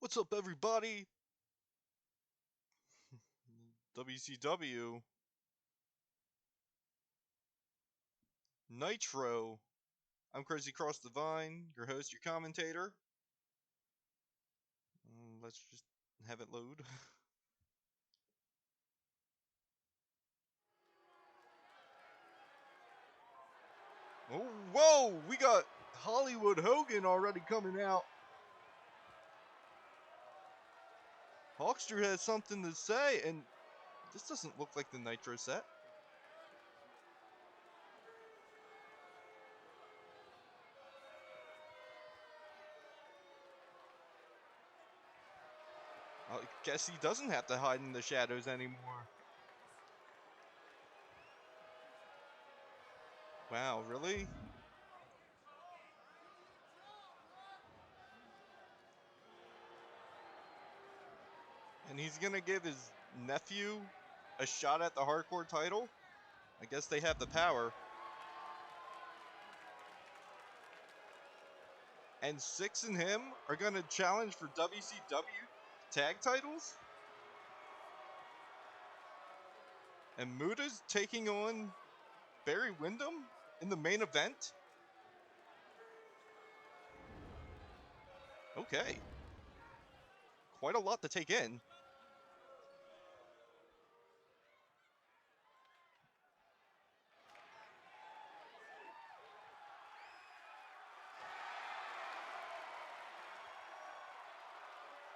What's up, everybody? WCW Nitro. I'm Crazy Cross the Vine, your host, your commentator. Let's just have it load. Oh, whoa! We got Hollywood Hogan already coming out. Hawkster has something to say, and this doesn't look like the Nitro set. I guess he doesn't have to hide in the shadows anymore. Wow, really? And he's gonna give his nephew a shot at the hardcore title? I guess they have the power. And Six and him are gonna challenge for WCW tag titles? And Muda's taking on Barry Windham in the main event? Okay. Quite a lot to take in.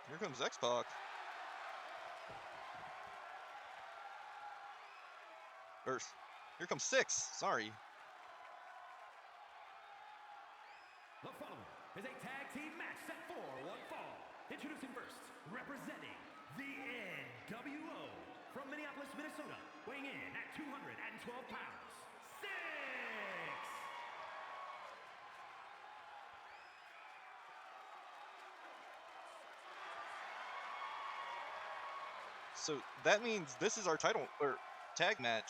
Here comes X-Pac. Or, here comes Six, sorry. The following is a tag team match set for one fall. Introducing first, representing the NWO from Minneapolis, Minnesota, weighing in at 212 pounds, Six! So that means this is our title, or tag match.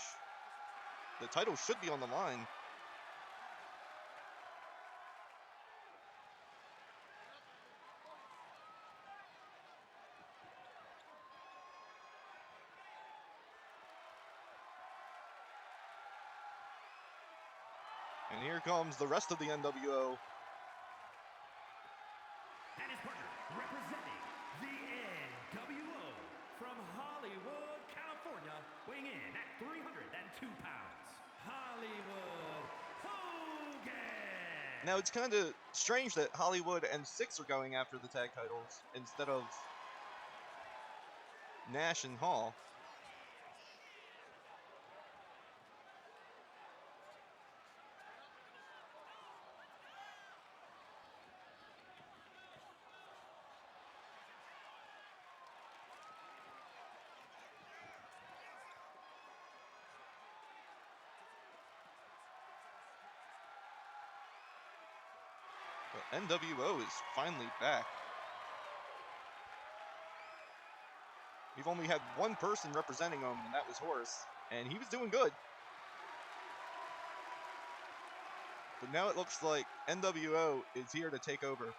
The title should be on the line. And here comes the rest of the NWO. And his partner, representing the NWO from Hollywood, California, weighing in at 302 pounds, Hollywood Hogan! Now, it's kind of strange that Hollywood and Six are going after the tag titles instead of Nash and Hall. But NWO is finally back. We've only had one person representing them, and that was Horace, and he was doing good. But now it looks like NWO is here to take over.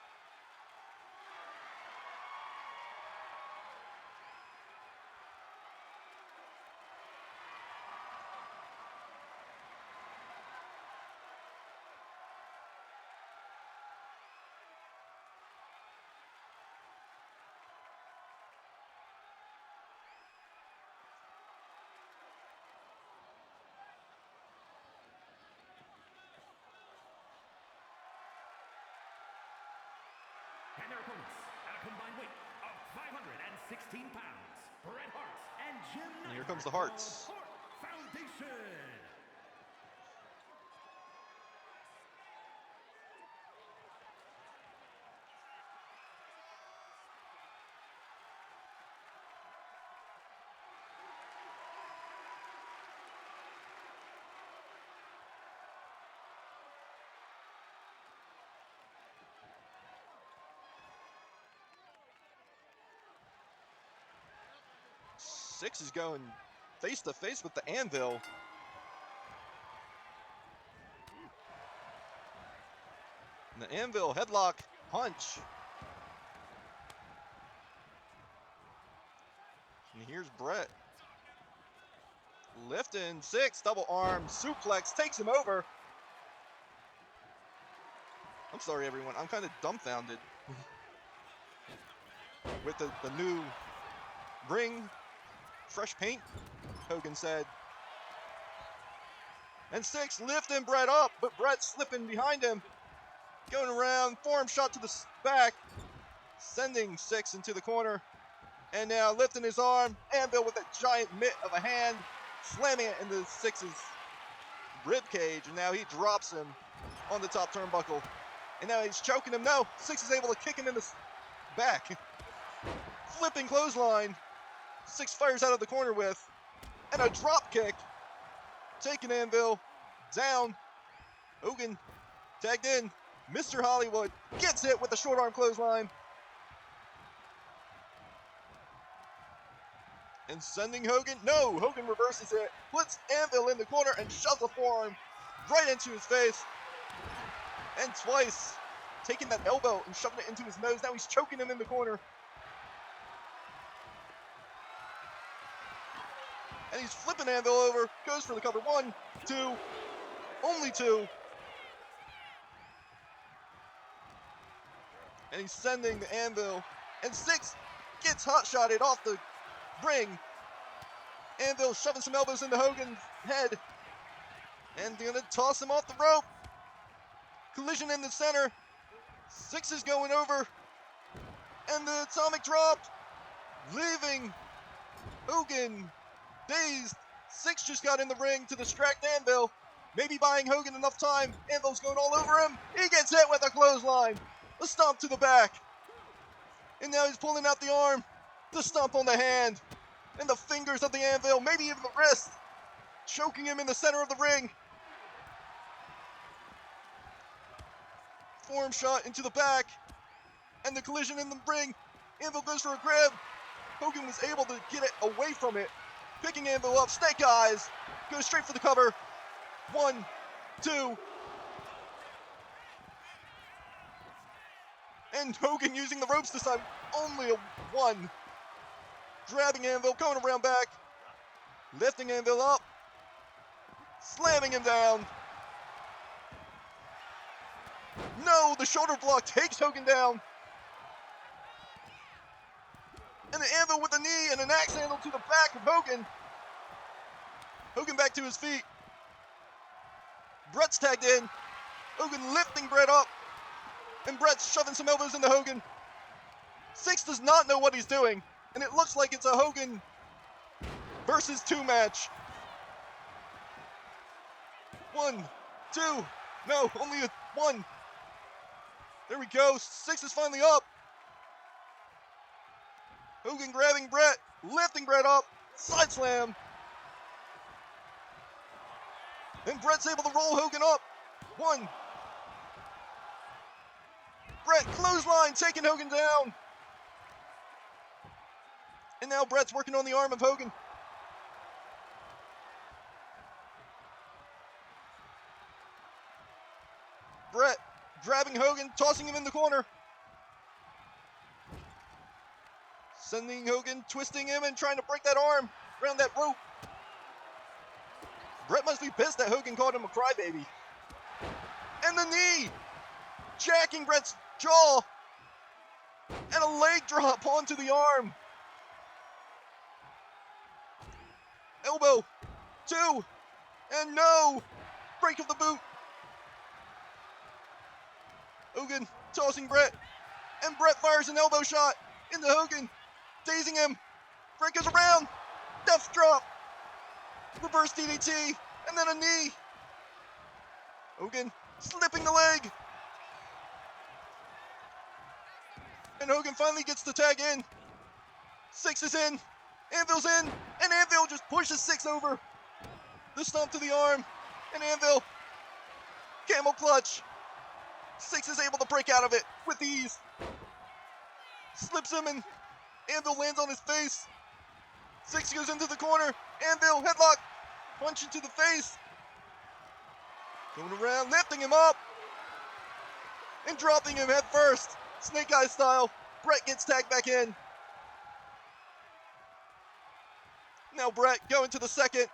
And their opponents, at a combined weight of 516 pounds, Bret Hart and Jim Neidhart. And here comes the Hearts. Hart Foundation. Six is going face to face with the Anvil. And the Anvil headlock punch. And here's Brett. Lifting, 6, double arm, suplex, takes him over. I'm sorry, everyone. I'm kind of dumbfounded with the new ring, fresh paint, Hogan said. And 6 lifting Brett up, but Brett slipping behind him. Going around, forearm shot to the back, sending 6 into the corner. And now lifting his arm, Anvil with a giant mitt of a hand, slamming it into 6's rib cage. And now he drops him on the top turnbuckle. And now he's choking him. No, 6 is able to kick him in the back. Flipping clothesline. 6 fires out of the corner with. And a drop kick. Taking Anvil down. Hogan tagged in. Mr. Hollywood gets hit with a short arm clothesline. And sending Hogan. No, Hogan reverses it. Puts Anvil in the corner and shoves a forearm right into his face. And twice taking that elbow and shoving it into his nose. Now he's choking him in the corner. And he's flipping Anvil over. Goes for the cover. 1, 2. Only 2. And he's sending the Anvil. And 6 gets hot-shotted off the ring. Anvil shoving some elbows into Hogan's head. And gonna toss him off the rope. Collision in the center. 6 is going over. And the atomic drop. Leaving Hogan dazed. 6 just got in the ring to distract Anvil. Maybe buying Hogan enough time. Anvil's going all over him. He gets hit with a clothesline. A stomp to the back. And now he's pulling out the arm. The stomp on the hand. And the fingers of the Anvil. Maybe even the wrist. Choking him in the center of the ring. Forearm shot into the back. And the collision in the ring. Anvil goes for a grab. Hogan was able to get it away from it. Picking Anvil up, snake eyes, goes straight for the cover. 1, 2. And Hogan using the ropes this time, only a 1. Grabbing Anvil, going around back. Lifting Anvil up. Slamming him down. No, the shoulder block takes Hogan down. And the Anvil with a knee and an axe handle to the back of Hogan. Hogan back to his feet. Brett's tagged in. Hogan lifting Brett up. And Brett's shoving some elbows into Hogan. 6 does not know what he's doing. And it looks like it's a Hogan versus 2 match. 1, 2. No, only a 1. There we go. 6 is finally up. Hogan grabbing Brett, lifting Brett up, side slam. And Brett's able to roll Hogan up. 1. Brett clothesline, taking Hogan down. And now Brett's working on the arm of Hogan. Brett grabbing Hogan, tossing him in the corner. Sending Hogan, twisting him and trying to break that arm around that rope. Brett must be pissed that Hogan called him a crybaby. And the knee! Jacking Brett's jaw! And a leg drop onto the arm. Elbow. 2. And no! Break of the boot. Hogan tossing Brett. And Brett fires an elbow shot into Hogan. Dazing him. Brett goes around. Death drop. Reverse DDT. And then a knee. Hogan slipping the leg. And Hogan finally gets the tag in. 6 is in. Anvil's in. And Anvil just pushes 6 over. The stomp to the arm. And Anvil. Camel clutch. 6 is able to break out of it with ease. Slips him and Anvil lands on his face. 6 goes into the corner. Anvil, headlock. Punch into the face. Going around, lifting him up. And dropping him head first. Snake Eye style. Brett gets tagged back in. Now Brett going to the second.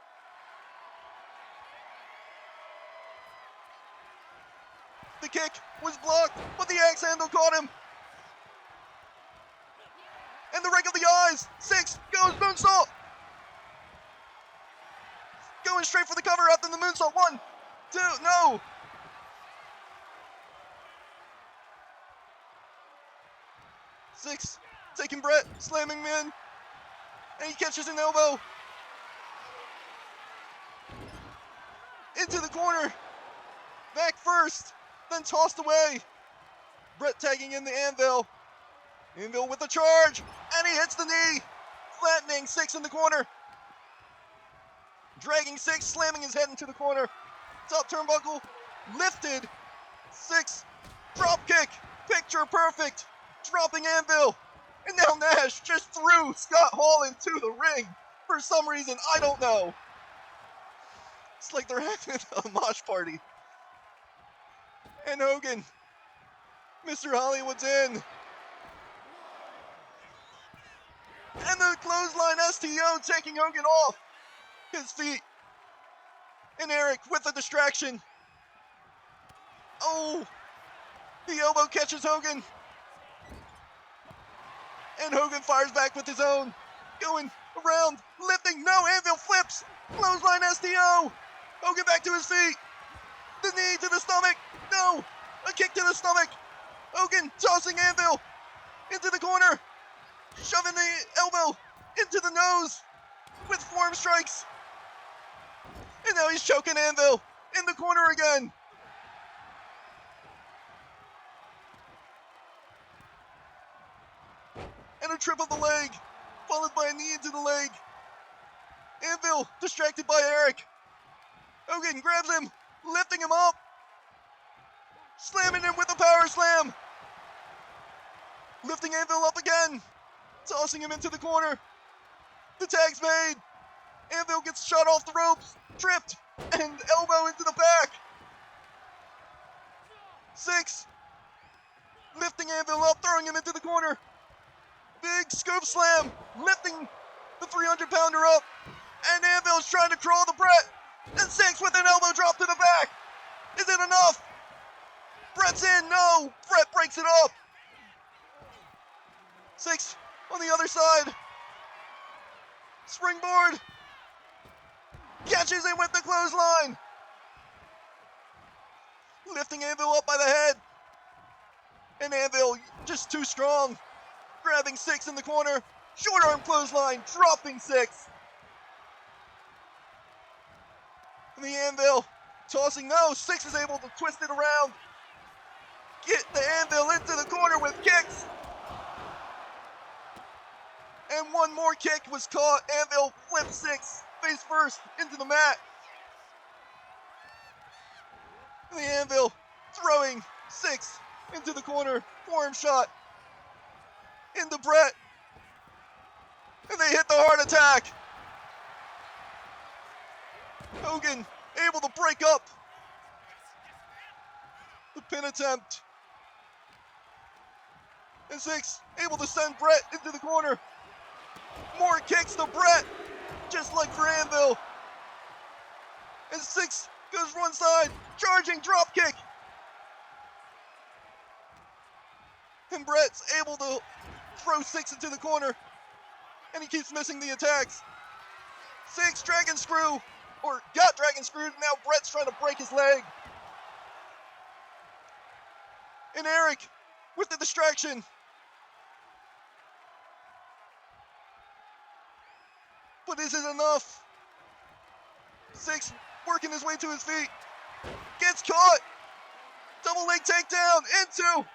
The kick was blocked, but the axe handle caught him. And the rake of the eyes. Six goes moonsault. Going straight for the cover after the moonsault. 1, 2, no. Six taking Brett, slamming him in. And he catches an elbow. Into the corner. Back first, then tossed away. Brett tagging in the Anvil. Anvil with a charge, and he hits the knee, flattening Six in the corner. Dragging Six, slamming his head into the corner. Top turnbuckle, lifted. Six, drop kick, picture perfect. Dropping Anvil. And now Nash just threw Scott Hall into the ring. For some reason, I don't know. It's like they're having a mosh party. And Hogan, Mr. Hollywood's in. And the clothesline STO taking Hogan off his feet. And Eric with a distraction. Oh, the elbow catches Hogan. And Hogan fires back with his own. Going around, lifting, no, Anvil flips. Clothesline STO. Hogan back to his feet. The knee to the stomach. No, a kick to the stomach. Hogan tossing Anvil into the corner. Shoving the elbow into the nose with forearm strikes. And now he's choking Anvil in the corner again. And a trip of the leg, followed by a knee into the leg. Anvil distracted by Eric. Hogan grabs him, lifting him up. Slamming him with a power slam. Lifting Anvil up again. Tossing him into the corner. The tag's made. Anvil gets shot off the ropes. Tripped. And elbow into the back. Six. Lifting Anvil up. Throwing him into the corner. Big scoop slam. Lifting the 300-pounder up. And Anvil's trying to crawl to Brett. And Six with an elbow drop to the back. Is it enough? Brett's in. No. Brett breaks it up. Six on the other side. Springboard. Catches it with the clothesline. Lifting Anvil up by the head. And Anvil just too strong. Grabbing Six in the corner. Short arm clothesline. Dropping Six. And the Anvil tossing. No, Six is able to twist it around. Get the Anvil into the corner with kicks. And one more kick was caught. Anvil flipped Six face first into the mat. And the Anvil throwing Six into the corner. Forearm shot into Brett. And they hit the heart attack. Hogan able to break up the pin attempt. And Six able to send Brett into the corner. More kicks to Brett, just like for Anvil. And Six goes one side, charging drop kick. And Brett's able to throw Six into the corner. And he keeps missing the attacks. Six dragon screw, or got dragon screwed, and now Brett's trying to break his leg. And Eric with the distraction. But is it enough? Six working his way to his feet. Gets caught. Double leg takedown into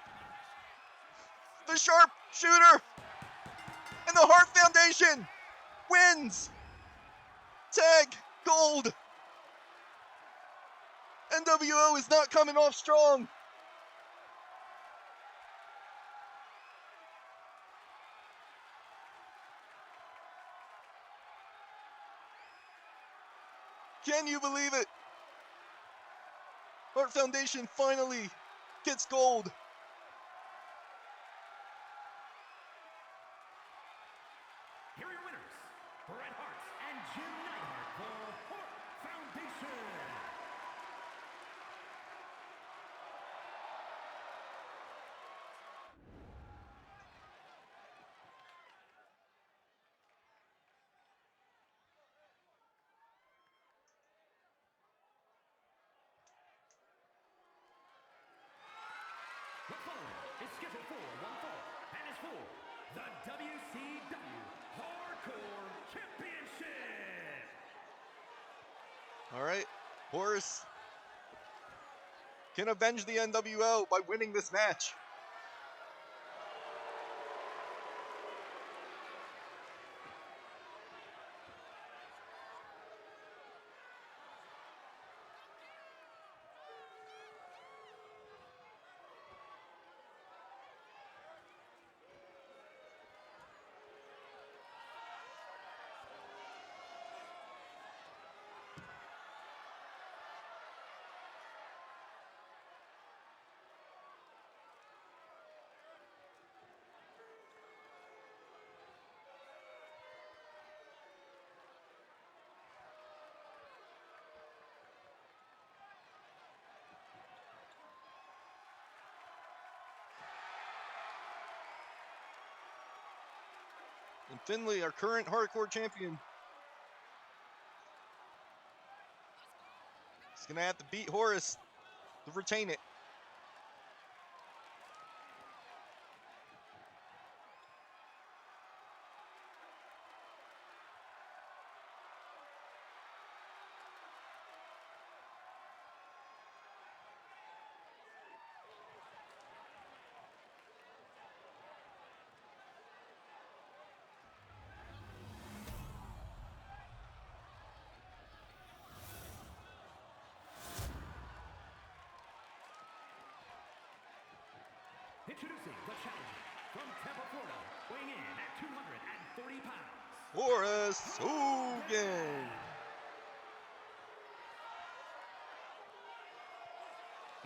the sharp shooter. And the Hart Foundation wins. Tag gold. NWO is not coming off strong. Can you believe it? Hart Foundation finally gets gold. Here are your winners, Bret Hart and Jim Neidhart for Hart Foundation. The following is scheduled for one fall and is for the WCW Hardcore Championship. All right, Horace can avenge the NWO by winning this match. And Finlay, our current hardcore champion, is going to have to beat Horace to retain it. Introducing the challenger from Tampa, Florida, weighing in at 240 pounds. Horace Hogan.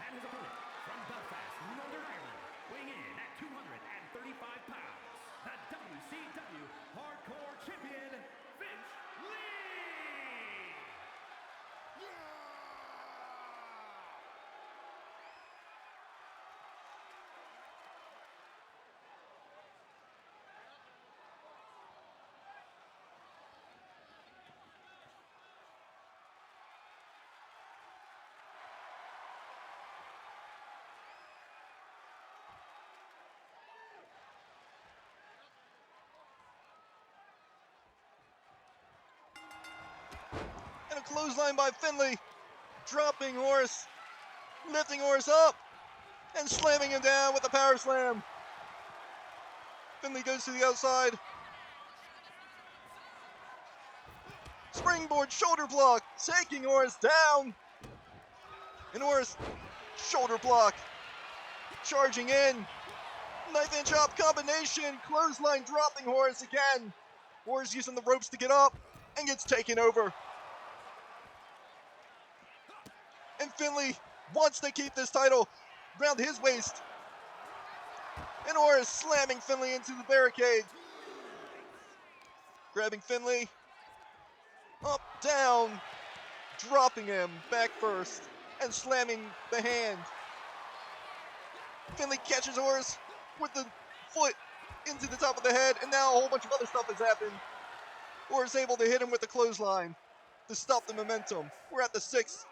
And his opponent from Belfast, Northern Ireland, weighing in at 235 pounds. The WCW Hardcore Champion, Vince Lee. And a clothesline by Finlay, dropping Horace, lifting Horace up, and slamming him down with a power slam. Finlay goes to the outside. Springboard shoulder block, taking Horace down. And Horace, shoulder block, charging in. Knife and chop combination, clothesline dropping Horace again. Horace using the ropes to get up and gets taken over. And Finlay wants to keep this title around his waist. And Horace slamming Finlay into the barricade. Grabbing Finlay. Up, down. Dropping him back first. And slamming the hand. Finlay catches Horace with the foot into the top of the head. And now a whole bunch of other stuff has happened. Horace able to hit him with the clothesline to stop the momentum. We're at the 6th.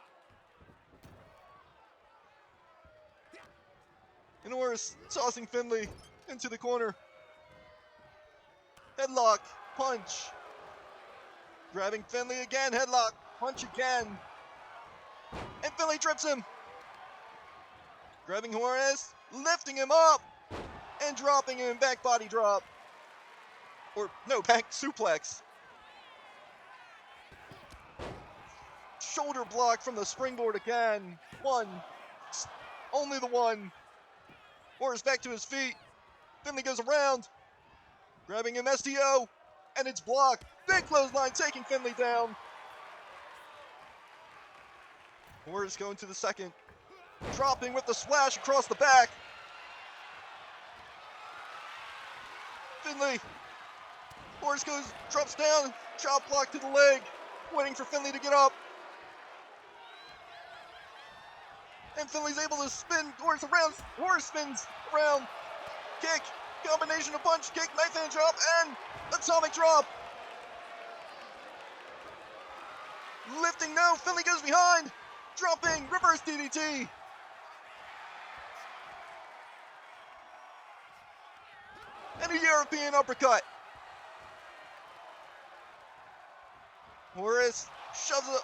And Horace tossing Finlay into the corner. Headlock, punch. Grabbing Finlay again, headlock, punch again. And Finlay trips him. Grabbing Horace, lifting him up, and dropping him, back body drop. Or, no, back suplex. Shoulder block from the springboard again. One, only the one. Horace back to his feet. Finlay goes around. Grabbing him, STO. And it's blocked. Big clothesline taking Finlay down. Horace going to the second. Dropping with the splash across the back. Horace drops down, chop block to the leg, waiting for Finley to get up. And Finley's able to spin Horace around. Horace spins around. Kick, combination of punch, kick, knife hand drop, and atomic drop. Lifting, no, Finley goes behind. Dropping, reverse DDT. And a European uppercut. Horace shoves a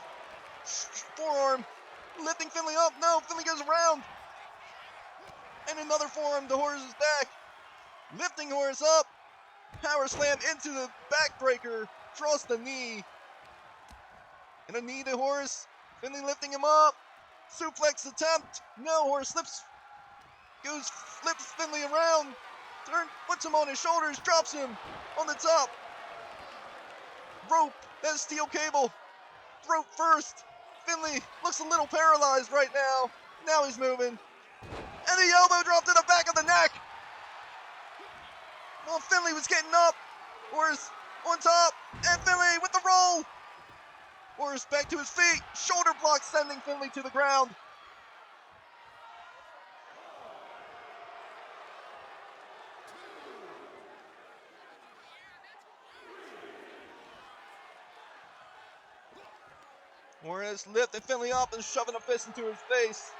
forearm, lifting Finley up. No, Finley goes around. And another forearm to Horace's back. Lifting Horace up. Power slam into the backbreaker. Across the knee. And a knee to Horace. Finley lifting him up. Suplex attempt. No, Horace flips Finley around. Puts him on his shoulders. Drops him on the top. Rope. That's steel cable. Throat first. Finley looks a little paralyzed right now. Now he's moving. And the elbow drop to the back of the neck. Well, Finley was getting up. Horace on top. And Finley with the roll. Horace back to his feet. Shoulder block sending Finley to the ground. Horace lifting Finley up and shoving a fist into his face.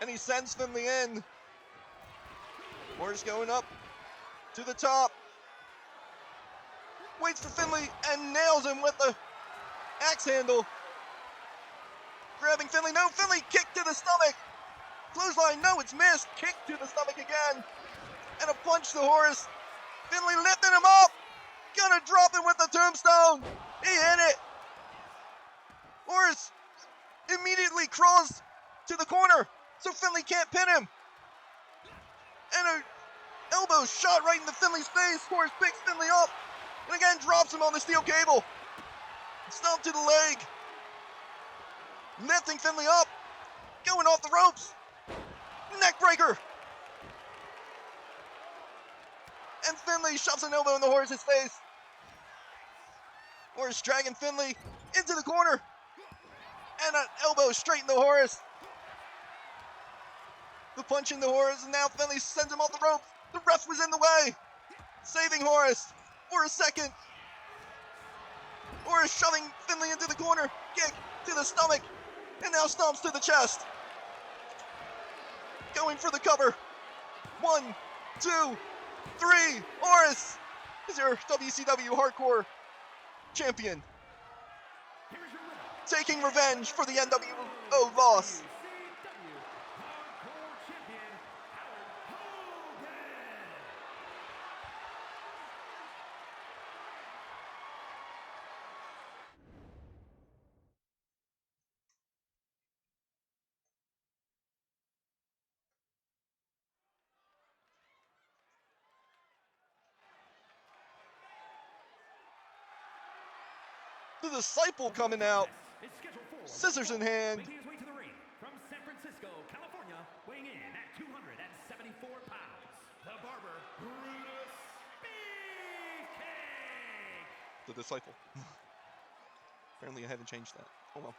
And he sends Finley in. Horace going up to the top. Waits for Finley and nails him with the axe handle. Grabbing Finley. No, Finley kick to the stomach. Clothesline. No, it's missed. Kick to the stomach again. And a punch to Horace. Finley lifting him up. Gonna drop him with the tombstone. He hit it. Horace immediately crawls to the corner so Finley can't pin him. And an elbow shot right into Finley's face. Horace picks Finley up and again drops him on the steel cable. Stomp to the leg. Lifting Finley up. Going off the ropes. Neck breaker. And Finley shoves an elbow in the Horace's face. Horace dragging Finley into the corner. And an elbow straight into Horace. The punch into Horace, and now Finley sends him off the ropes. The ref was in the way. Saving Horace for a second. Horace shoving Finley into the corner. Kick to the stomach. And now stomps to the chest. Going for the cover. 1, 2, 3. Horace is your WCW Hardcore Champion. Taking revenge for the NWO loss. The Disciple coming out. Scissors in hand. Making his way to the ring from San Francisco, California, weighing in at 274 pounds, the Barber Brutus Beefcake. The Disciple. Apparently I haven't changed that. Oh well.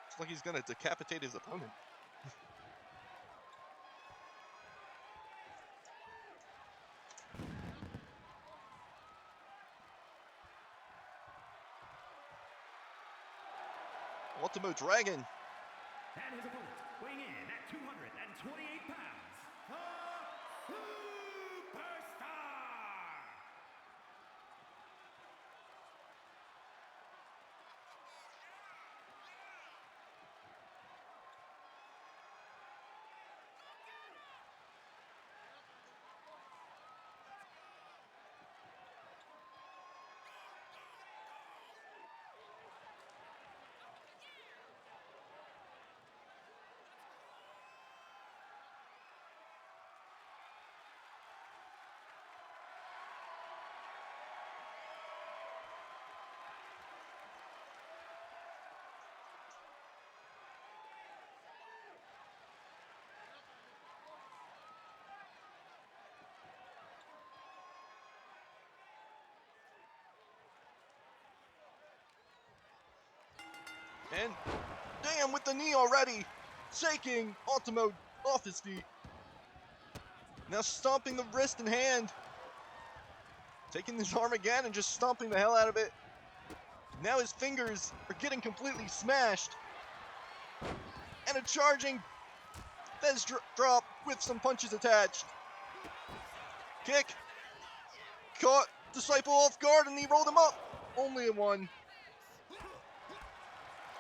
It's like he's gonna decapitate his opponent. Ultimo Dragon. And his opponent, weighing in at 228 pounds, the Superstar. And damn, with the knee already, shaking Ultimo off his feet. Now stomping the wrist and hand. Taking his arm again and just stomping the hell out of it. Now his fingers are getting completely smashed. And a charging Fez drop with some punches attached. Kick. Caught Disciple off guard and he rolled him up. Only a one.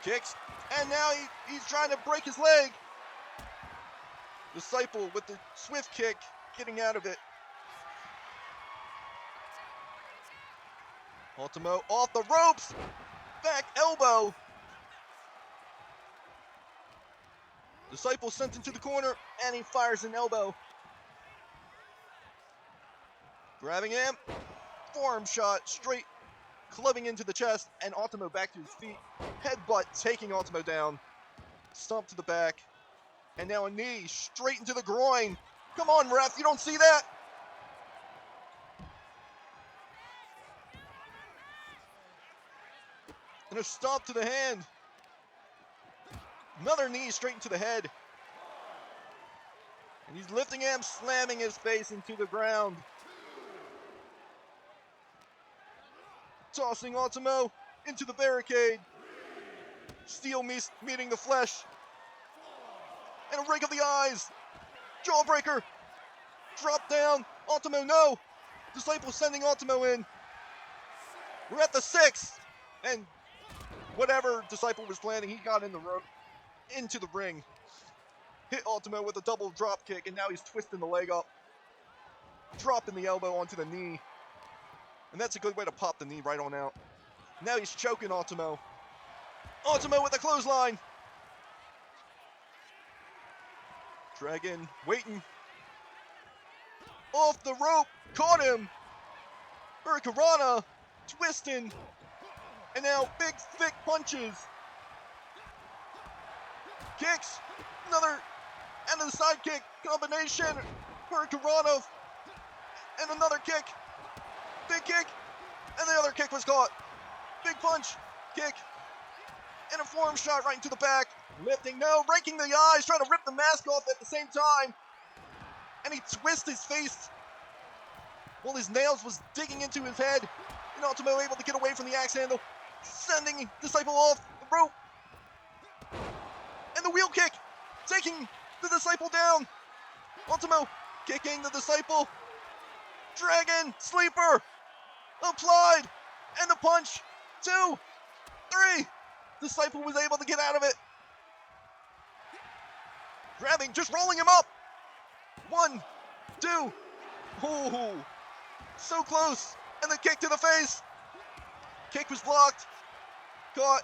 Kicks. And now he's trying to break his leg. Disciple with the swift kick getting out of it. Ultimo off the ropes. Back elbow. Disciple sent into the corner and he fires an elbow. Grabbing him. Forearm shot straight clubbing into the chest and Ultimo back to his feet. Headbutt taking Ultimo down. Stomp to the back. And now a knee straight into the groin. Come on, ref, you don't see that? And a stomp to the hand. Another knee straight into the head. And he's lifting him, slamming his face into the ground. Tossing Ultimo into the barricade. Steel meeting the flesh. And a rake of the eyes. Jawbreaker. Drop down. Ultimo, no. Disciple sending Ultimo in. We're at the 6. And whatever Disciple was planning, he got in the rope. Into the ring. Hit Ultimo with a double drop kick, and now he's twisting the leg up. Dropping the elbow onto the knee. And that's a good way to pop the knee right on out. Now he's choking Ultimo. Ultimo with a clothesline. Dragon waiting. Off the rope. Caught him. Hurricanrana. Twisting. And now big thick punches. Kicks. Another. And a side kick. Combination. Hurricanrana. And another kick. Big kick. And the other kick was caught. Big punch. Kick. And a forearm shot right into the back. Lifting, no, raking the eyes, trying to rip the mask off at the same time. And he twists his face while his nails was digging into his head. And Ultimo able to get away from the axe handle, sending Disciple off the rope. And the wheel kick, taking the Disciple down. Ultimo kicking the Disciple. Dragon, sleeper, applied. And the punch, 2, 3. Disciple was able to get out of it. Grabbing, just rolling him up. 1, 2. Oh, so close. And the kick to the face. Kick was blocked. Caught.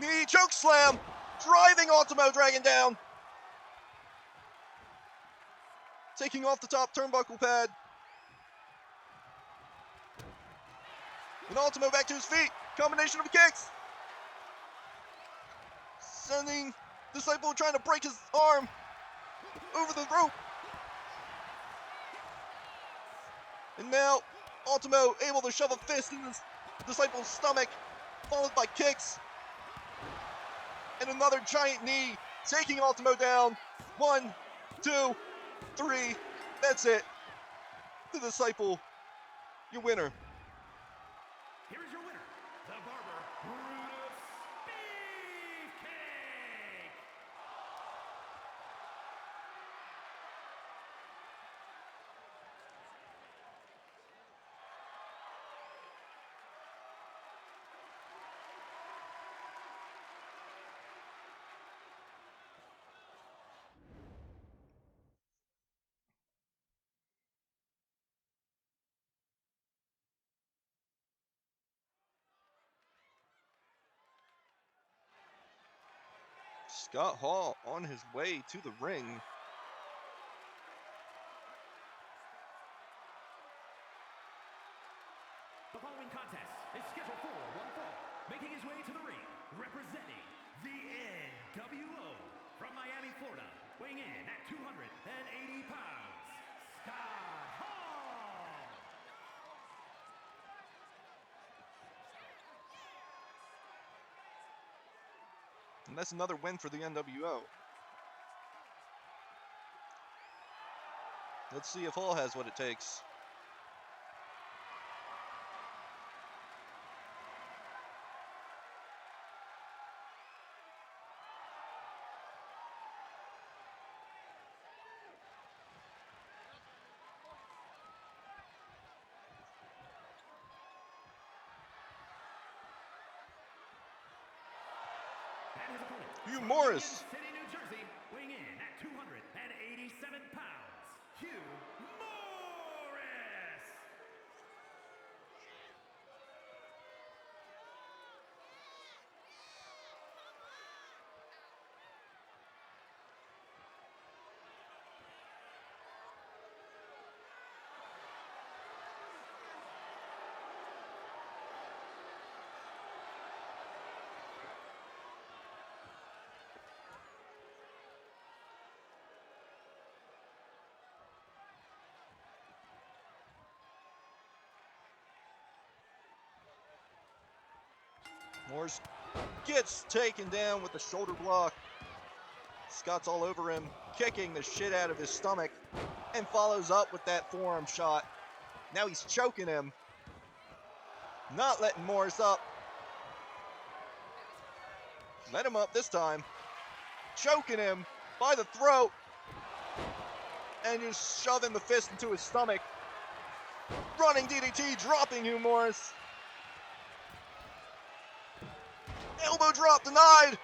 Knee choke slam. Driving Ultimo Dragon down. Taking off the top turnbuckle pad. And Ultimo back to his feet. Combination of kicks. Sending Disciple trying to break his arm over the rope. And now Ultimo able to shove a fist in his Disciple's stomach, followed by kicks. And another giant knee, taking Ultimo down. 1, 2, 3. That's it. The Disciple, your winner. Here is your winner, the Barber Brutus Beefcake. Scott Hall on his way to the ring. The following contest is scheduled for one fall. Making his way to the ring, representing the NWO from Miami, Florida, weighing in at 280 pounds, Scott Hall. And that's another win for the NWO. Let's see if Hall has what it takes. Hugh Morris. City, New Jersey, weighing in at 287 pounds, Hugh Morris. Morris gets taken down with the shoulder block. Scott's all over him, kicking the shit out of his stomach, and follows up with that forearm shot. Now he's choking him, not letting Morris up. Let him up this time. Choking him by the throat, and just shoving the fist into his stomach. Running DDT, dropping Hugh Morris. Elbow drop denied.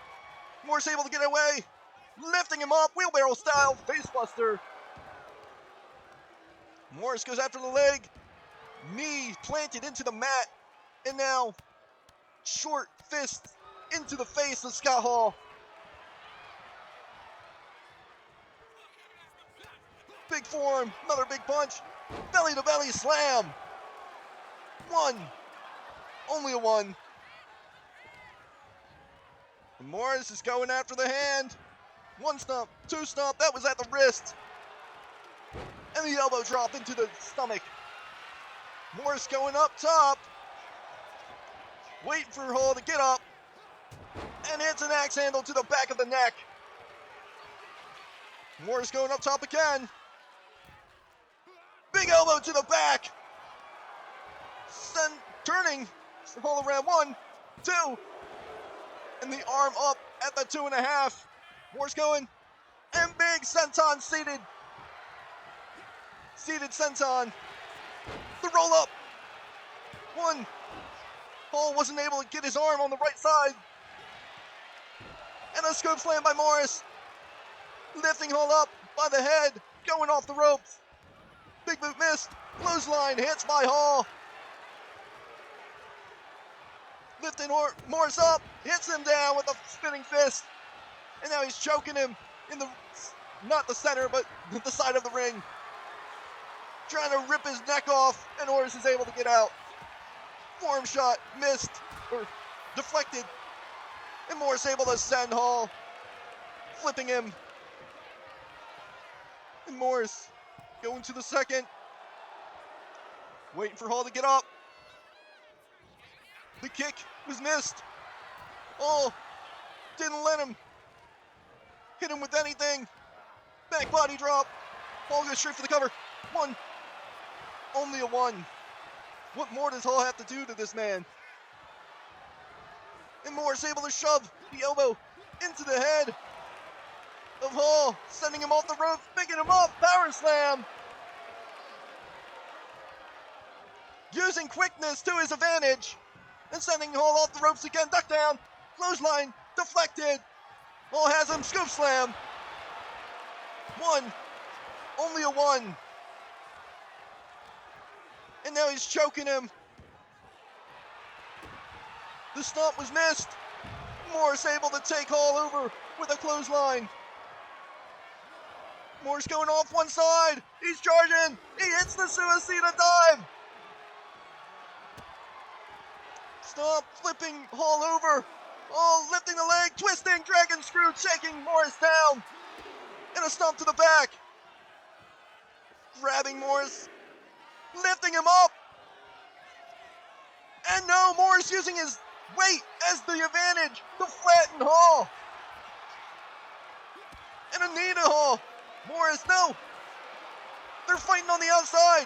Morris able to get away. Lifting him up, wheelbarrow style, facebuster. Morris goes after the leg. Knee planted into the mat. And now, short fist into the face of Scott Hall. Big forearm, another big punch. Belly to belly slam. One. Only a one. And Morris is going after the hand. One stomp, two stomp, that was at the wrist. And the elbow drop into the stomach. Morris going up top. Waiting for Hall to get up. And hits an axe handle to the back of the neck. Morris going up top again. Big elbow to the back. Turning Hall around. 1, 2. And the arm up at the 2.5. Morris going. And big senton seated. Seated senton. The roll up. 1. Hall wasn't able to get his arm on the right side. And a scoop slam by Morris. Lifting Hall up by the head. Going off the ropes. Big boot missed. Clothesline hits by Hall. Lifting Morris up. Hits him down with a spinning fist. And now he's choking him in the, not the center, but the side of the ring. Trying to rip his neck off, and Morris is able to get out. Forearm shot missed, or deflected. And Morris able to send Hall, flipping him. And Morris going to the second. Waiting for Hall to get up. The kick was missed. Oh, didn't let him hit him with anything. Back body drop. Hall goes straight for the cover. 1. Only a 1. What more does Hall have to do to this man? And Morris able to shove the elbow into the head of Hall, sending him off the rope, picking him up, power slam. Using quickness to his advantage, and sending Hall off the ropes again, duck down, clothesline, deflected. Hall has him, scoop slam. 1. Only a 1. And now he's choking him. The stomp was missed. Morris able to take Hall over with a clothesline. Morris going off one side. He's charging. He hits the suicida dive. Stomp, flipping Hall over. Oh, lifting the leg, twisting, dragon screw, taking Morris down. And a stomp to the back. Grabbing Morris, lifting him up. And no, Morris using his weight as the advantage to flatten Hall. Gonna need a haul. Morris, no. They're fighting on the outside.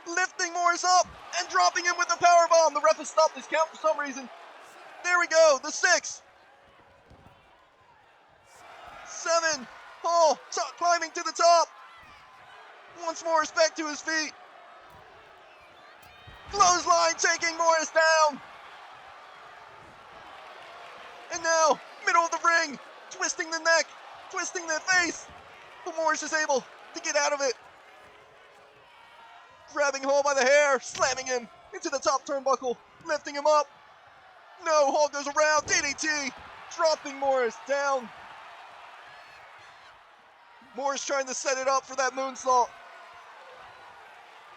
Lifting Morris up and dropping him with a powerbomb. The ref has stopped this count for some reason. There we go. The 6. 7. Hall climbing to the top. Once Morris back to his feet. Clothesline taking Morris down. And now, middle of the ring, twisting the neck, twisting the face. But Morris is able to get out of it. Grabbing Hall by the hair, slamming him into the top turnbuckle, lifting him up. No, Hall goes around, DDT, dropping Morris down. Morris trying to set it up for that moonsault.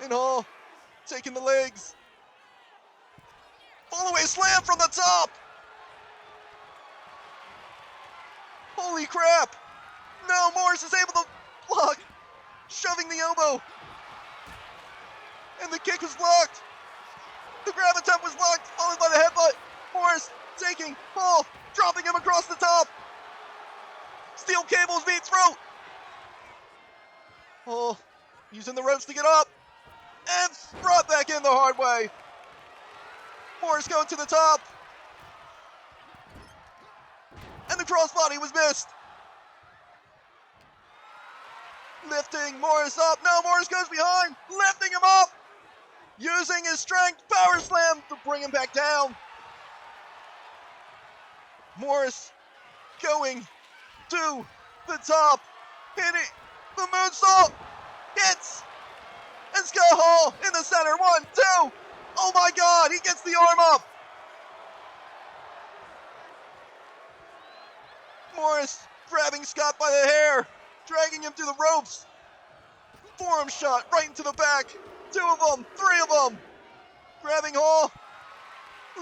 And Hall taking the legs. Fallaway slam from the top. Holy crap. No, Morris is able to block, shoving the elbow. And the kick was blocked. The grab attempt was blocked, followed by the headbutt. Morris taking Hall, dropping him across the top. Steel cables beat throat. Hall using the ropes to get up. And brought back in the hard way. Morris going to the top. And the crossbody was missed. Lifting Morris up. No, Morris goes behind. Lifting him up. Using his strength. Power slam to bring him back down. Morris going to the top. Hitting the moonsault. Hits. And Scott Hall in the center. 1, 2. Oh my God. He gets the arm up. Morris grabbing Scott by the hair, dragging him to the ropes. Forearm shot right into the back. 2 of them, 3 of them. Grabbing Hall,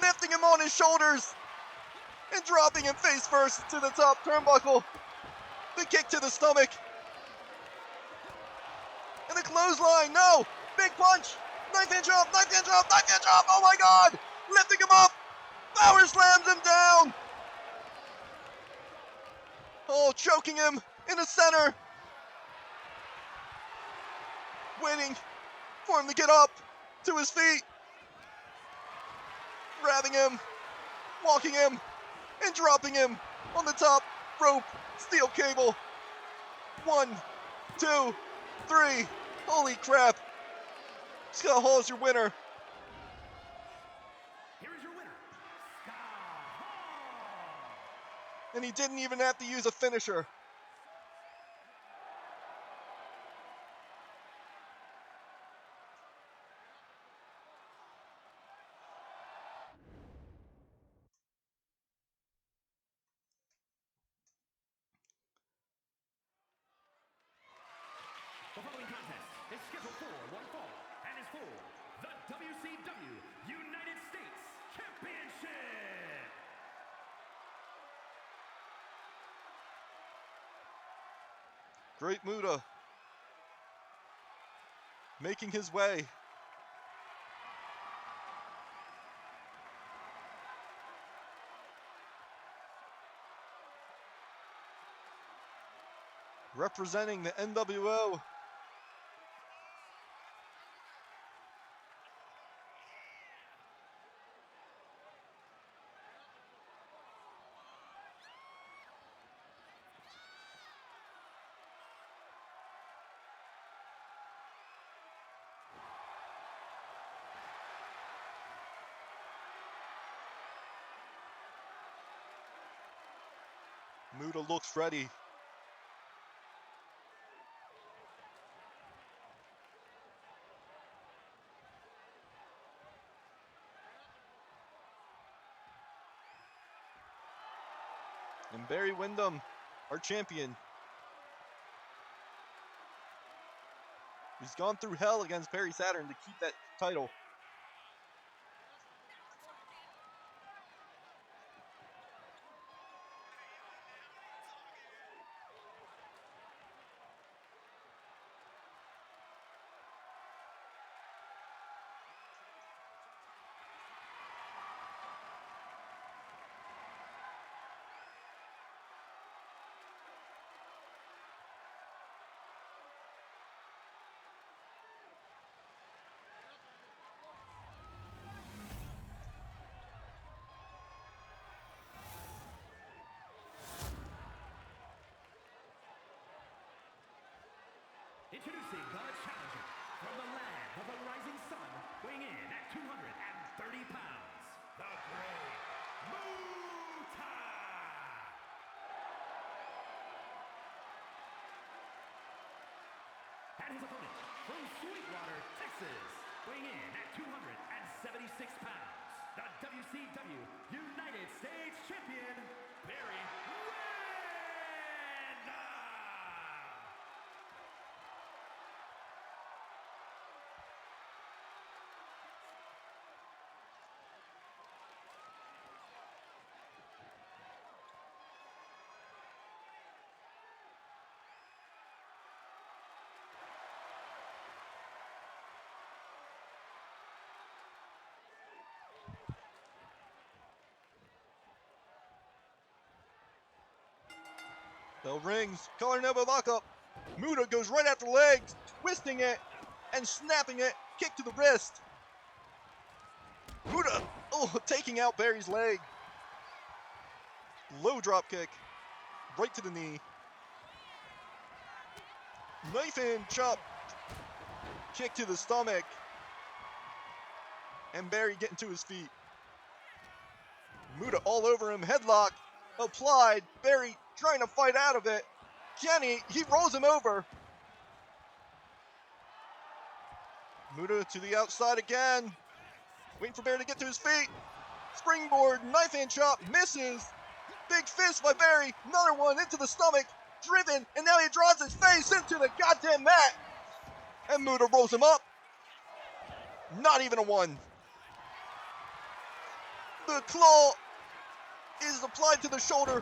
lifting him on his shoulders, and dropping him face first to the top turnbuckle. The kick to the stomach. And the clothesline, no. Big punch. Knife hand drop, knife hand drop, knife hand drop. Oh my God. Lifting him up. Power slams him down. Oh, choking him in the center. Waiting for him to get up to his feet. Grabbing him, walking him, and dropping him on the top rope. Steel cable. 1, 2, 3. Holy crap. Scott Hall is your winner. Here is your winner, Scott Hall. And he didn't even have to use a finisher. The following contest is scheduled for one fall and is for the WCW United States Championship. Great Muta making his way. Representing the NWO. Muta looks ready. And Barry Windham, our champion. He's gone through hell against Perry Saturn to keep that title. Introducing the challenger from the land of the rising sun, weighing in at 230 pounds, the Great Muta! And his opponent from Sweetwater, Texas, weighing in at 276 pounds, the WCW United States Champion, Barry Windham! Bell rings, collar and elbow lockup. Muta goes right after legs, twisting it and snapping it. Kick to the wrist. Muta, taking out Barry's leg. Low drop kick, right to the knee. Knife in, chop. Kick to the stomach. And Barry getting to his feet. Muta all over him, headlock applied. Barry trying to fight out of it. He rolls him over. Muta to the outside again. Waiting for Barry to get to his feet. Springboard, knife hand chop, misses. Big fist by Barry. Another one into the stomach. Driven, and now he draws his face into the goddamn mat. And Muta rolls him up. Not even a one. The claw is applied to the shoulder.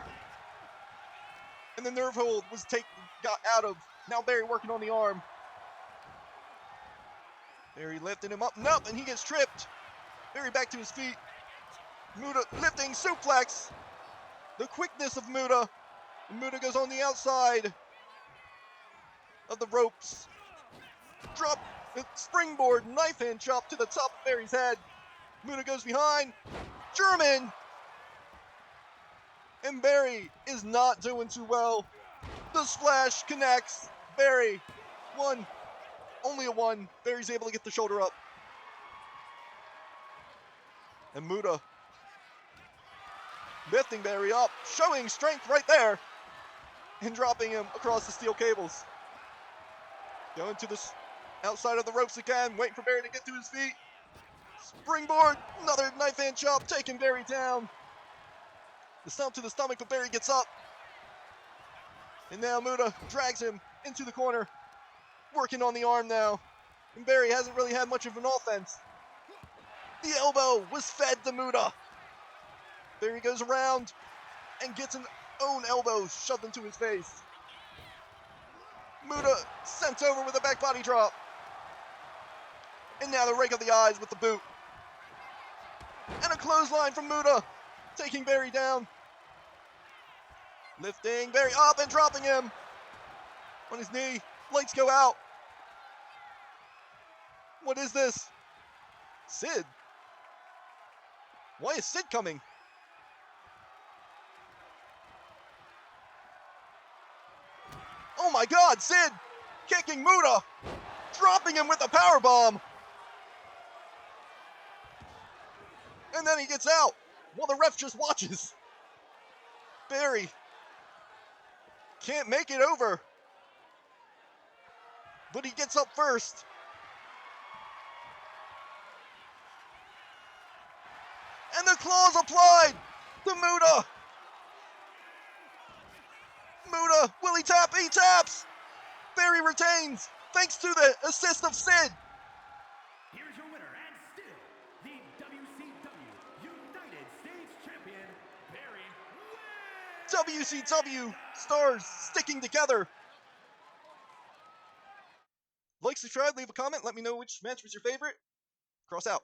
And the nerve hold was got out of. Now Barry working on the arm. Barry lifting him up. Nope, and he gets tripped. Barry back to his feet. Muta lifting suplex. The quickness of Muta. Muta goes on the outside of the ropes. Drop the springboard, knife hand chop to the top of Barry's head. Muta goes behind. German. And Barry is not doing too well. The splash connects. Barry, one. Only a one. Barry's able to get the shoulder up. And Muta lifting Barry up, showing strength right there, and dropping him across the steel cables. Going to the outside of the ropes again, waiting for Barry to get to his feet. Springboard, another knife hand chop, taking Barry down. The stomp to the stomach, but Barry gets up. And now Muta drags him into the corner, working on the arm now. And Barry hasn't really had much of an offense. The elbow was fed to Muta. Barry goes around and gets an own elbow shoved into his face. Muta sent over with a back body drop. And now the rake of the eyes with the boot. And a clothesline from Muta, taking Barry down. Lifting Barry up and dropping him on his knee. Lights go out. What is this? Sid? Why is Sid coming? Oh my God, Sid kicking Muta, dropping him with a powerbomb. And then he gets out while the ref just watches. Barry can't make it over, but he gets up first. And the claws applied to Muta. Muta, will he tap? He taps. Barry retains, thanks to the assist of Sid. Here's your winner and still the WCW United States Champion, Barry Windham. WCW stars sticking together. Like, subscribe, leave a comment. Let me know which match was your favorite. Cross out.